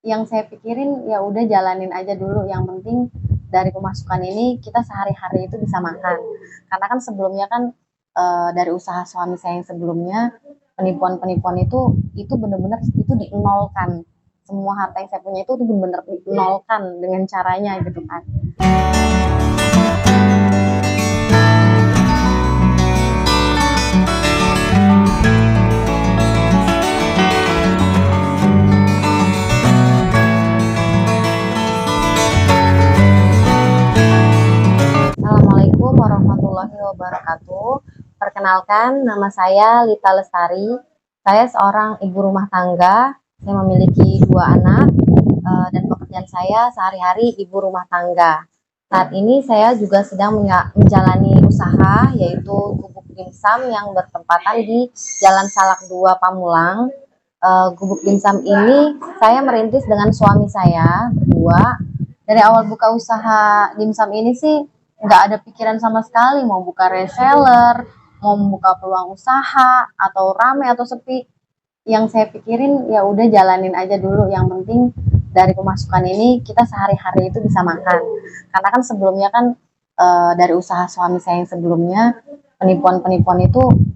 yang saya pikirin ya udah jalanin aja dulu, yang penting dari pemasukan ini kita sehari-hari itu bisa makan. Karena kan sebelumnya kan dari usaha suami saya yang sebelumnya penipuan-penipuan itu benar-benar itu dinolkan. Semua harta yang saya punya itu benar-benar dinolkan dengan caranya gitu kan. Assalamualaikum warahmatullahi wabarakatuh. Perkenalkan, nama saya Lita Lestari. Saya seorang ibu rumah tangga. Saya memiliki 2 anak dan pekerjaan saya sehari-hari ibu rumah tangga. Saat ini saya juga sedang menjalani usaha yaitu Gubuk Dimsum yang bertempatan di Jalan Salak 2 Pamulang. Gubuk Dimsum ini saya merintis dengan suami saya berdua. Dari awal buka usaha dimsum ini sih nggak ada pikiran sama sekali mau buka reseller, mau membuka peluang usaha atau rame atau sepi. Yang saya pikirin ya udah jalanin aja dulu, yang penting dari pemasukan ini kita sehari-hari itu bisa makan. Karena kan sebelumnya kan dari usaha suami saya yang sebelumnya penipuan-penipuan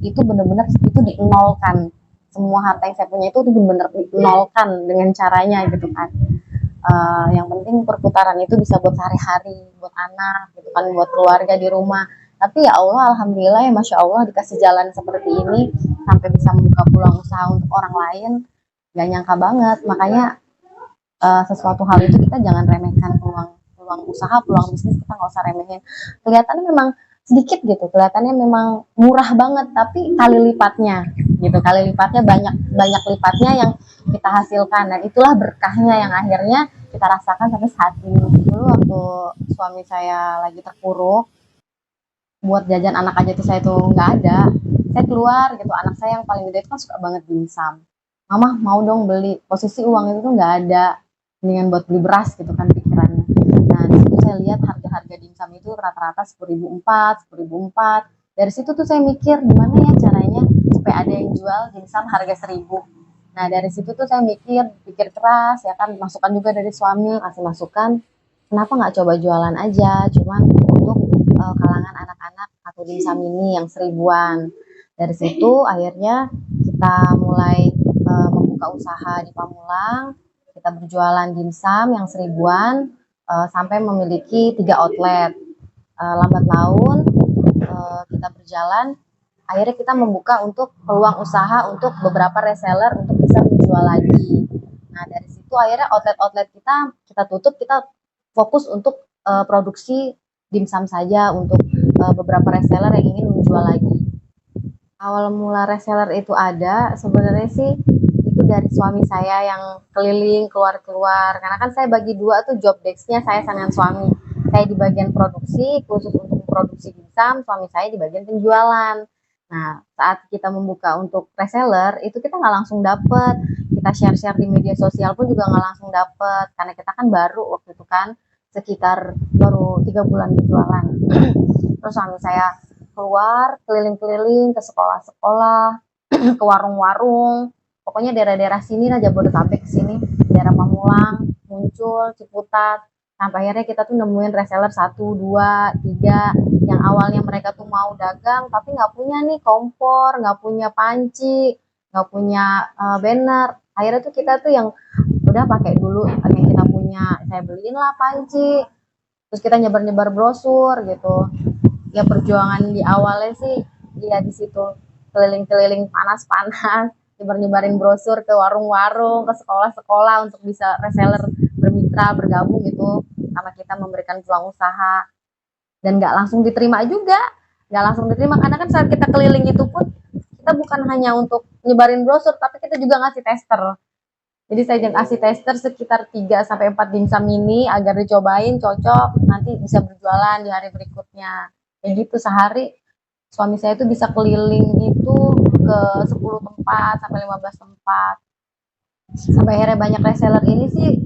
itu benar-benar itu dinolkan. Semua harta yang saya punya itu benar-benar dinolkan dengan caranya gitu kan. Yang penting perputaran itu bisa buat sehari-hari, buat anak gitu kan, buat keluarga di rumah. Tapi ya Allah, alhamdulillah ya masya Allah dikasih jalan seperti ini sampai bisa membuka peluang usaha untuk orang lain. Gak nyangka banget, makanya sesuatu hal itu kita jangan remehkan, peluang peluang usaha, peluang bisnis kita nggak usah remehin. Kelihatannya memang sedikit gitu, kelihatannya memang murah banget, tapi kali lipatnya gitu, kali lipatnya banyak banyak lipatnya yang kita hasilkan, dan itulah berkahnya yang akhirnya kita rasakan sampai saat ini. Dulu waktu suami saya lagi terpuruk, buat jajan anak aja tuh saya tuh nggak ada, saya keluar gitu, anak saya yang paling gede itu kan suka banget dimsum, mama mau dong beli, posisi uang itu tuh nggak ada, mendingan buat beli beras gitu kan pikirannya. Nah di situ saya lihat harga-harga dimsum itu rata-rata 10.400, 10.400. Dari situ tuh saya mikir gimana ya caranya supaya ada yang jual dimsum harga 1.000. Nah dari situ tuh saya pikir keras ya kan, masukan juga dari suami kasih masukan, kenapa nggak coba jualan aja, cuman untuk kalangan anak-anak atau dimsum ini yang 1.000-an. Dari situ akhirnya kita mulai membuka usaha di Pamulang, kita berjualan dimsum yang 1.000-an sampai memiliki 3 outlet. Lambat laun kita berjalan, akhirnya kita membuka untuk peluang usaha untuk beberapa reseller untuk bisa menjual lagi. Nah dari situ akhirnya outlet-outlet kita tutup, kita fokus untuk produksi dimsum saja untuk beberapa reseller yang ingin menjual lagi. Awal mula reseller itu ada sebenarnya sih itu dari suami saya yang keliling keluar-keluar, karena kan saya bagi dua tuh job desk-nya, saya dengan suami. Saya di bagian produksi khusus untuk produksi dimsum, suami saya di bagian penjualan. Nah saat kita membuka untuk reseller itu kita nggak langsung dapet, kita share-share di media sosial pun juga nggak langsung dapet, karena kita kan baru waktu itu kan, sekitar baru 3 bulan berjualan. Terus suami saya keluar keliling-keliling ke sekolah-sekolah, ke warung-warung, pokoknya daerah-daerah sini lah, Jabodetabek sini, daerah Pamulang, Muncul, Ciputat, sampai akhirnya kita tuh nemuin reseller 1, 2, 3 yang awalnya mereka tuh mau dagang tapi nggak punya nih kompor, nggak punya panci, nggak punya banner. Akhirnya tuh kita tuh yang udah pakai dulu yang kita punya, saya beliin lah panci, terus kita nyebar-nyebar brosur gitu. Ya perjuangan di awalnya sih ya di situ, keliling-keliling panas-panas, nyebar-nyebarin brosur ke warung-warung, ke sekolah-sekolah untuk bisa reseller bermitra bergabung gitu sama kita, memberikan peluang usaha. Dan nggak langsung diterima juga, nggak langsung diterima karena kan saat kita keliling itu pun kita bukan hanya untuk nyebarin brosur, tapi kita juga ngasih tester. Jadi saya kasih tester sekitar 3 sampai 4 dimsum ini agar dicobain, cocok, nanti bisa berjualan di hari berikutnya. Kayak gitu sehari suami saya itu bisa keliling itu ke 10 tempat sampai 15 tempat. Sampai akhirnya banyak reseller ini sih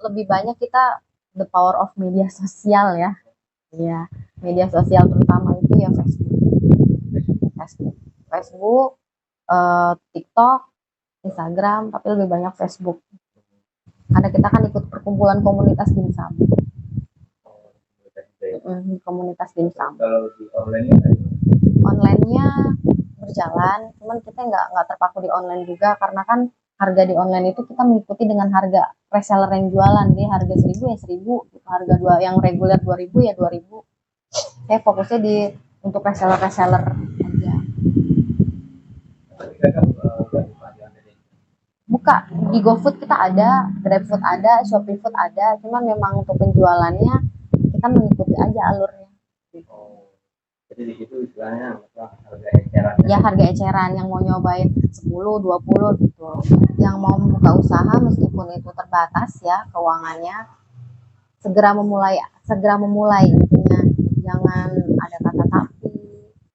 lebih banyak kita the power of media sosial ya. Iya, media sosial terutama itu ya Facebook, TikTok, Instagram, tapi lebih banyak Facebook. karena kita kan ikut perkumpulan komunitas dimsum. Komunitas dimsum. Kalau di online-nya berjalan, cuman kita nggak terpaku di online juga, karena kan harga di online itu kita mengikuti dengan harga reseller yang jualan, jadi harga 1000 ya 1000, harga yang reguler 2000 ya 2000. Saya fokusnya di untuk reseller aja. Buka di GoFood kita ada, GrabFood ada, ShopeeFood ada, cuman memang untuk penjualannya kita mengikuti aja alurnya. Jadi di situ istilahnya harga eceran. Ya harga eceran, yang mau nyobain 10, 20 gitu. Yang mau membuka usaha meskipun itu terbatas ya keuangannya, segera memulai intinya. Jangan ada kata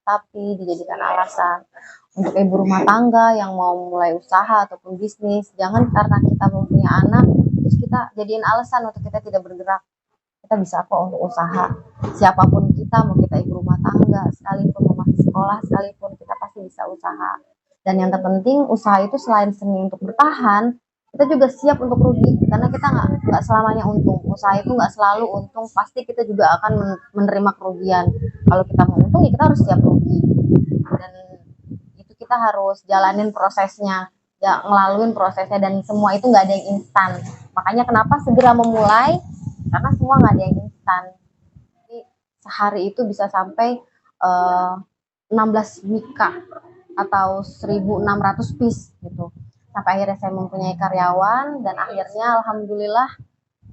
tapi dijadikan alasan. Untuk ibu rumah tangga yang mau mulai usaha ataupun bisnis, jangan karena kita mempunyai anak terus kita jadiin alasan untuk kita tidak bergerak. Kita bisa kok untuk usaha, siapapun kita, mau kita ibu rumah tangga sekalipun, mau masih sekolah sekalipun, kita pasti bisa usaha. Dan yang terpenting, usaha itu selain seni untuk bertahan, kita juga siap untuk rugi, karena kita nggak selamanya untung. Usaha itu nggak selalu untung, pasti kita juga akan menerima kerugian. Kalau kita mau untung, ya kita harus siap rugi. Dan itu kita harus jalanin prosesnya, ya ngelaluin prosesnya, dan semua itu nggak ada yang instan. Makanya kenapa segera memulai, karena semua nggak ada yang instan. Jadi sehari itu bisa sampai 16 mika atau 1600 piece gitu. Sampai akhirnya saya mempunyai karyawan, dan akhirnya alhamdulillah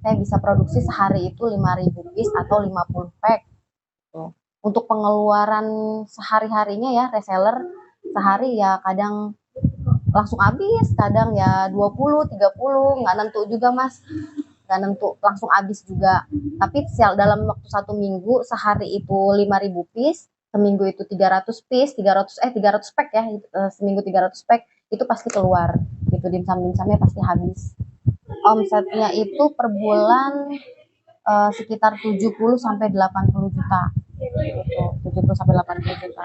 saya bisa produksi sehari itu 5000 piece atau 50 pack gitu. Untuk pengeluaran sehari-harinya ya reseller sehari ya kadang langsung habis, kadang ya 20, 30, nggak nentu juga Mas. Nggak nentu langsung habis juga. Tapi dalam waktu 1 minggu sehari itu 5000 piece, seminggu itu 300 piece, 300 pack ya, seminggu 300 pack itu pasti keluar. Itu dimsum-dimsumnya pasti habis. Omsetnya itu per bulan sekitar 70 sampai 80 juta. Gitu, 70 sampai 80 juta.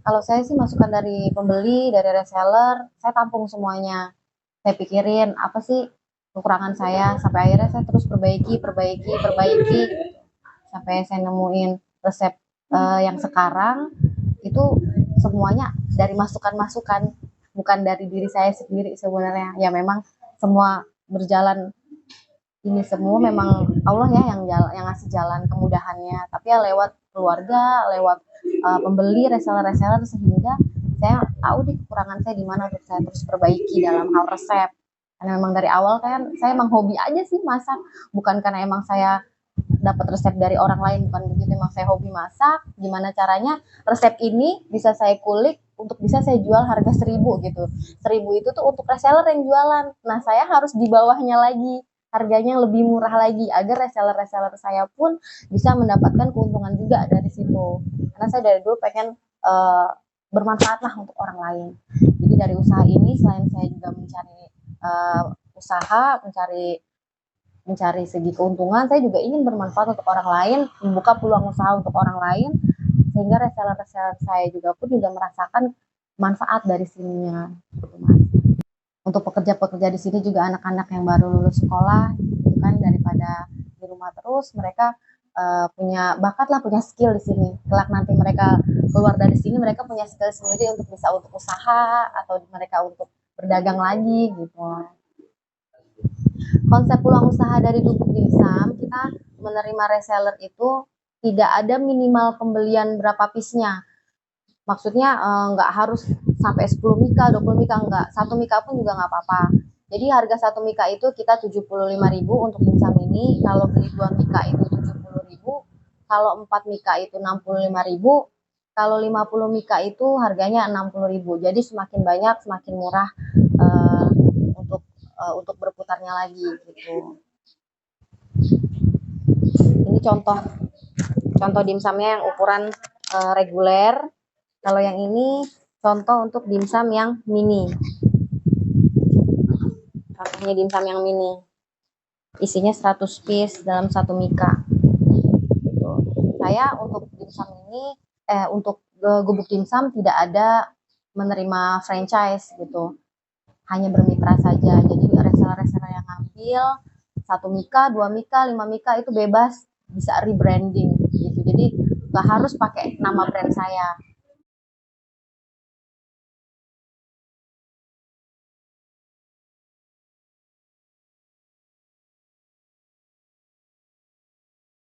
Kalau saya sih masukan dari pembeli, dari reseller, saya tampung semuanya. Saya pikirin apa sih kekurangan saya, sampai akhirnya saya terus perbaiki sampai saya nemuin resep yang sekarang itu semuanya dari masukan-masukan, bukan dari diri saya sendiri sebenarnya. Ya memang semua berjalan, ini semua memang Allah ya yang ngasih jalan kemudahannya, tapi ya lewat keluarga, lewat pembeli, reseller, sehingga saya tahu di kekurangan saya di mana untuk saya terus perbaiki dalam hal resep. Karena memang dari awal kan saya emang hobi aja sih masak, bukan karena emang saya dapat resep dari orang lain, bukan begitu. Emang saya hobi masak, gimana caranya resep ini bisa saya kulik untuk bisa saya jual harga 1000 gitu. 1000 itu tuh untuk reseller yang jualan, nah saya harus di bawahnya lagi, harganya lebih murah lagi, agar reseller saya pun bisa mendapatkan keuntungan juga dari situ. Karena saya dari dulu pengen bermanfaat lah untuk orang lain. Jadi dari usaha ini, selain saya juga mencari usaha, mencari segi keuntungan, saya juga ingin bermanfaat untuk orang lain, membuka peluang usaha untuk orang lain, sehingga reseller saya juga pun juga merasakan manfaat dari sininya. Untuk pekerja-pekerja di sini juga anak-anak yang baru lulus sekolah, gitu kan, daripada di rumah terus, mereka punya bakat lah, punya skill di sini. Kelak nanti mereka keluar dari sini, mereka punya skill sendiri untuk bisa untuk usaha atau mereka untuk berdagang lagi gitu. Konsep peluang usaha dari Gubuk Dimsum, kita menerima reseller itu tidak ada minimal pembelian berapa piece-nya. Maksudnya nggak harus sampai 10 mika, 20 mika, enggak. 1 mika pun juga nggak apa-apa. Jadi harga 1 mika itu kita 75.000 untuk dimsum ini. Kalau beli 2 mika itu 70.000. Kalau 4 mika itu 65.000. Kalau 50 mika itu harganya 60.000. Jadi semakin banyak semakin murah untuk berputarnya lagi gitu. Ini contoh dimsumnya yang ukuran reguler. Kalau yang ini contoh untuk dimsum yang mini. Contohnya dimsum yang mini. Isinya 100 piece dalam 1 mika. Gitu. Saya untuk dimsum ini, untuk Gubuk Dimsum tidak ada menerima franchise gitu. hanya bermitra saja. Jadi reseller-reseller yang ngambil 1 mika, 2 mika, 5 mika itu bebas, bisa rebranding gitu. Jadi nggak harus pakai nama brand saya.